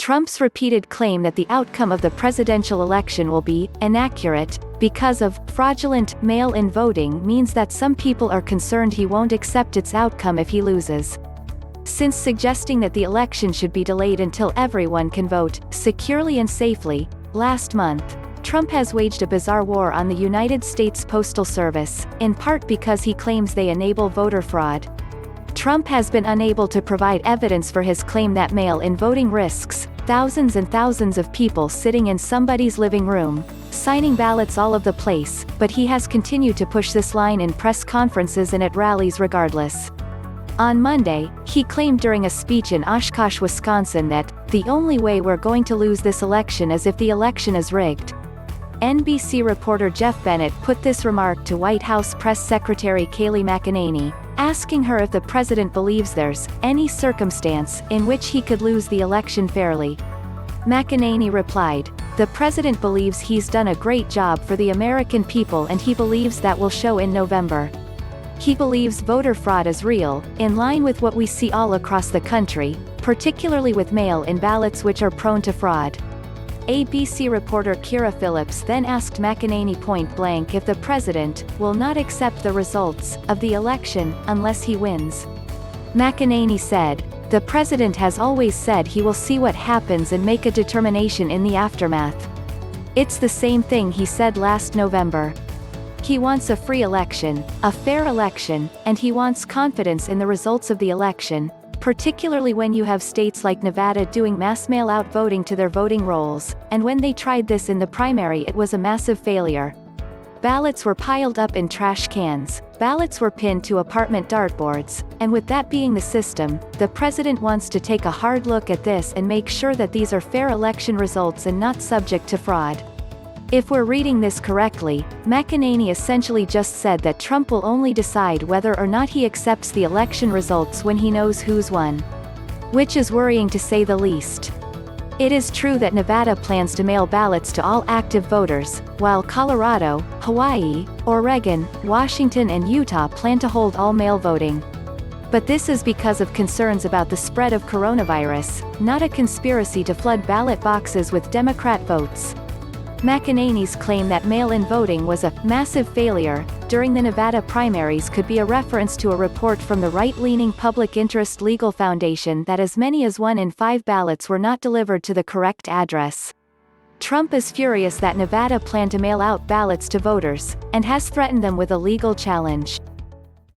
Trump's repeated claim that the outcome of the presidential election will be inaccurate because of fraudulent mail-in voting means that some people are concerned he won't accept its outcome if he loses. Since suggesting that the election should be delayed until everyone can vote securely and safely, last month, Trump has waged a bizarre war on the United States Postal Service, in part because he claims they enable voter fraud. Trump has been unable to provide evidence for his claim that mail-in voting risks thousands and thousands of people sitting in somebody's living room, signing ballots all over the place, but he has continued to push this line in press conferences and at rallies regardless. On Monday, he claimed during a speech in Oshkosh, Wisconsin that, "The only way we're going to lose this election is if the election is rigged." NBC reporter Geoff Bennett put this remark to White House Press Secretary Kayleigh McEnany, asking her if the president believes there's any circumstance in which he could lose the election fairly. McEnany replied, "The president believes he's done a great job for the American people and he believes that will show in November. He believes voter fraud is real, in line with what we see all across the country, particularly with mail-in ballots which are prone to fraud." ABC reporter Kyra Phillips then asked McEnany point-blank if the president will not accept the results of the election unless he wins. McEnany said, "The president has always said he will see what happens and make a determination in the aftermath. It's the same thing he said last November. He wants a free election, a fair election, and he wants confidence in the results of the election, particularly when you have states like Nevada doing mass mail-out voting to their voting rolls, and when they tried this in the primary it was a massive failure. Ballots were piled up in trash cans, ballots were pinned to apartment dartboards, and with that being the system, the president wants to take a hard look at this and make sure that these are fair election results and not subject to fraud." If we're reading this correctly, McEnany essentially just said that Trump will only decide whether or not he accepts the election results when he knows who's won. Which is worrying to say the least. It is true that Nevada plans to mail ballots to all active voters, while Colorado, Hawaii, Oregon, Washington and Utah plan to hold all mail voting. But this is because of concerns about the spread of coronavirus, not a conspiracy to flood ballot boxes with Democrat votes. McEnany's claim that mail-in voting was a massive failure during the Nevada primaries could be a reference to a report from the right-leaning Public Interest Legal Foundation that as many as 1 in 5 ballots were not delivered to the correct address. Trump is furious that Nevada planned to mail out ballots to voters, and has threatened them with a legal challenge.